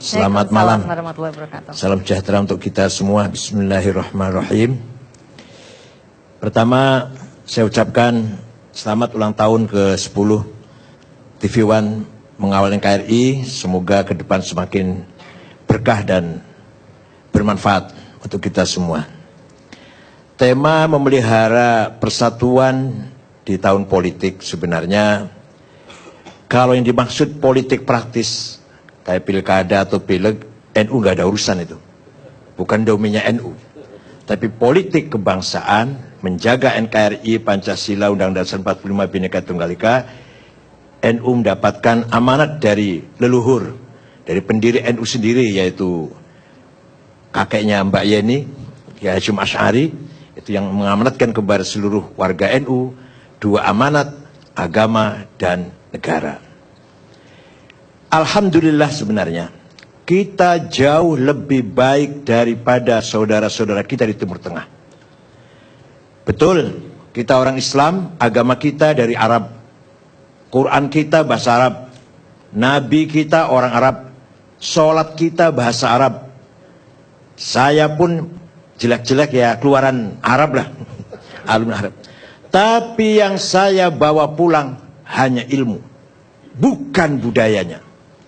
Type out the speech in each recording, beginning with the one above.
Selamat malam. Salam sejahtera untuk kita semua. Bismillahirrahmanirrahim. Pertama, saya ucapkan selamat ulang tahun ke-10 TV One mengawal NKRI. Semoga ke depan semakin berkah dan bermanfaat untuk kita semua. Tema memelihara persatuan di tahun politik sebenarnya, kalau yang dimaksud politik praktis kayak pilkada atau pileg, NU nggak ada urusan itu. Bukan domainnya NU. Tapi politik kebangsaan, menjaga NKRI, Pancasila, Undang-Undang Dasar 45, Bhinneka Tunggal Ika, NU mendapatkan amanat dari leluhur, dari pendiri NU sendiri, yaitu kakeknya Mbak Yeni, Kiai Hasyim Asy'ari, itu yang mengamanatkan kepada seluruh warga NU, 2 amanat, agama dan negara. Alhamdulillah sebenarnya kita jauh lebih baik daripada saudara-saudara kita di Timur Tengah. Betul, kita orang Islam, agama kita dari Arab, Quran kita bahasa Arab, Nabi kita orang Arab, sholat kita bahasa Arab. Saya pun jelek-jelek ya keluaran Arab lah, alumni Arab. Tapi yang saya bawa pulang hanya ilmu, bukan budayanya.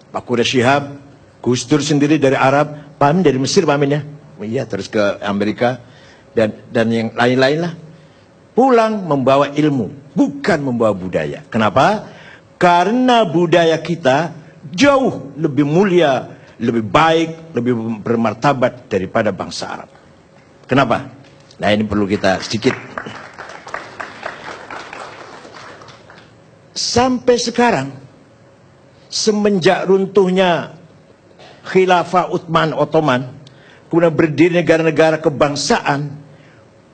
Pak Quraish Shihab, Gus Dur sendiri dari Arab, Pak Amin dari Mesir, Pak Amin ya, iya, terus ke Amerika dan yang lain-lain lah. Pulang membawa ilmu, bukan membawa budaya. Kenapa? Karena budaya kita jauh lebih mulia, lebih baik, lebih bermartabat daripada bangsa Arab. Kenapa? Nah, ini perlu kita sedikit. Sampai sekarang, semenjak runtuhnya Khilafah Utsman Ottoman, kemudian berdiri negara-negara kebangsaan,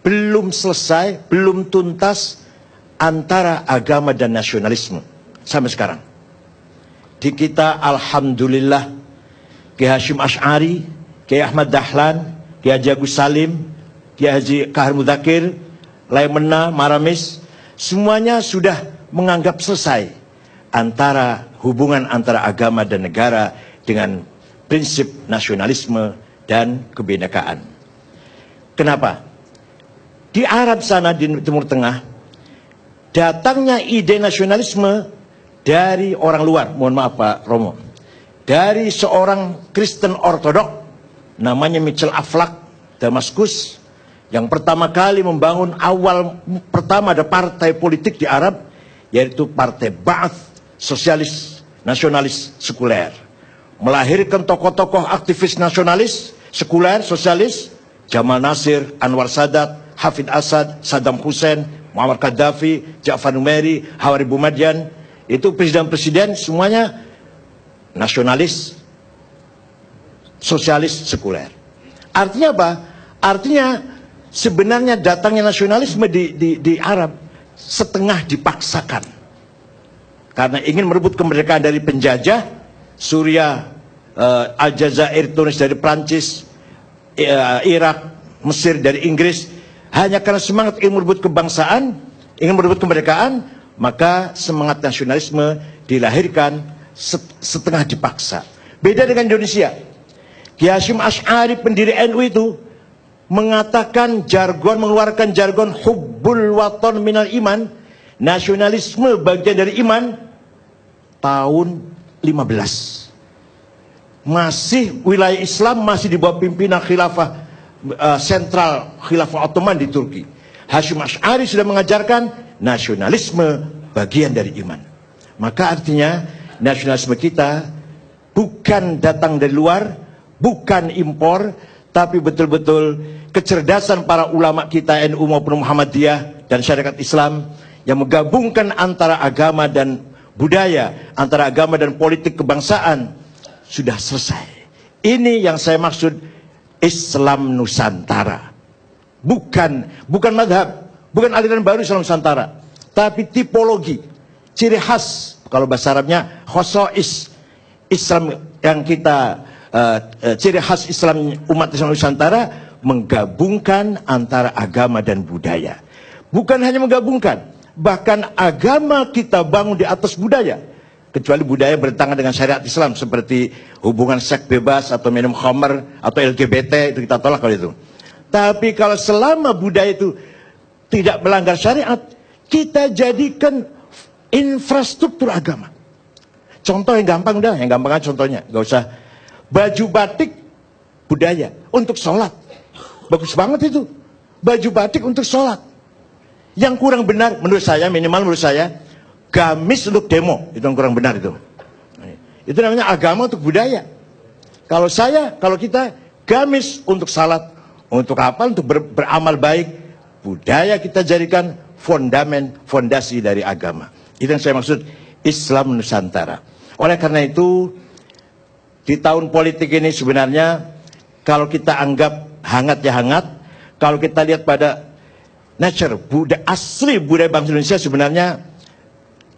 belum selesai, belum tuntas antara agama dan nasionalisme sampai sekarang. Di kita alhamdulillah, Kiai Hasyim Asy'ari, Kiai Ahmad Dahlan, Kiai Haji Agus Salim, Kiai Haji Kahar Mudzakkir, Laimena, Maramis, semuanya sudah menganggap selesai antara hubungan antara agama dan negara dengan prinsip nasionalisme dan kebinekaan. Kenapa? Di Arab sana, di Timur Tengah, datangnya ide nasionalisme dari orang luar. Mohon maaf Pak Romo, dari seorang Kristen Ortodok namanya Michel Aflaq, Damaskus, yang pertama kali membangun pertama ada partai politik di Arab, yaitu Partai Ba'ath, sosialis, nasionalis, sekuler. Melahirkan tokoh-tokoh aktivis nasionalis, sekuler, sosialis, Jamal Nasir, Anwar Sadat, Hafid Asad, Saddam Hussein, Muammar Gaddafi, Ja'far Numeri, Hawari Boumediene. Itu presiden-presiden semuanya nasionalis, sosialis, sekuler. Artinya apa? Artinya sebenarnya datangnya nasionalisme di Arab setengah dipaksakan. Karena ingin merebut kemerdekaan dari penjajah, Suriah, Aljazair, Tunis dari Prancis, Irak, Mesir dari Inggris. Hanya karena semangat ingin merebut kebangsaan, ingin merebut kemerdekaan, maka semangat nasionalisme dilahirkan setengah dipaksa. Beda dengan Indonesia. Kiai Hasyim Asy'ari, pendiri NU itu, mengatakan jargon, mengeluarkan jargon hubbul waton minal iman, nasionalisme bagian dari iman, tahun 15. Masih wilayah Islam masih di bawah pimpinan khilafah sentral khilafah Ottoman di Turki. Hasyim Asy'ari sudah mengajarkan nasionalisme bagian dari iman. Maka artinya nasionalisme kita bukan datang dari luar, bukan impor, tapi betul-betul kecerdasan para ulama kita NU maupun Muhammadiyah dan syariat Islam yang menggabungkan antara agama dan budaya, antara agama dan politik kebangsaan, sudah selesai. Ini yang saya maksud Islam Nusantara. Bukan madhab, bukan aliran baru Islam Nusantara, tapi tipologi, ciri khas, kalau bahasa Arabnya khosois Islam yang kita ciri khas Islam umat Islam Nusantara, menggabungkan antara agama dan budaya. Bukan hanya menggabungkan, bahkan agama kita bangun di atas budaya. kecuali budaya bertentangan dengan syariat Islam seperti hubungan seks bebas atau minum khamr atau LGBT, itu kita tolak kalau itu. Tapi kalau selama budaya itu tidak melanggar syariat, kita jadikan infrastruktur agama. Contoh yang gampang dah, yang gampang aja contohnya, nggak usah. Baju batik budaya untuk sholat, bagus banget itu. Baju batik untuk sholat. Yang kurang benar menurut saya, minimal menurut saya, gamis untuk demo, itu yang kurang benar itu. Itu namanya agama untuk budaya. Kalau kita gamis untuk salat, untuk apa? Untuk beramal baik. Budaya kita jadikan fondasi dari agama. Itu yang saya maksud Islam Nusantara. Oleh karena itu, di tahun politik ini sebenarnya kalau kita anggap hangat ya hangat, kalau kita lihat pada nature, asli budaya bangsa Indonesia sebenarnya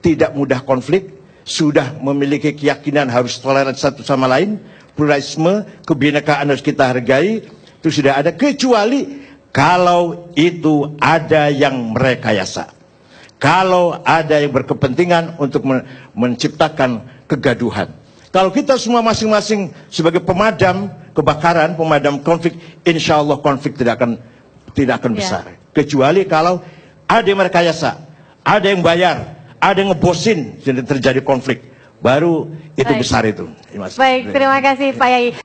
tidak mudah konflik, sudah memiliki keyakinan harus toleran satu sama lain, pluralisme, kebinekaan harus kita hargai, itu sudah ada, kecuali kalau itu ada yang merekayasa. Kalau ada yang berkepentingan untuk menciptakan kegaduhan. Kalau kita semua masing-masing sebagai pemadam kebakaran, pemadam konflik, insya Allah konflik tidak akan besar. Kecuali kalau ada yang merekayasa, ada yang bayar, ada yang ngebosin, jadi terjadi konflik, baru itu besar itu. Baik, terima kasih Pak Yai.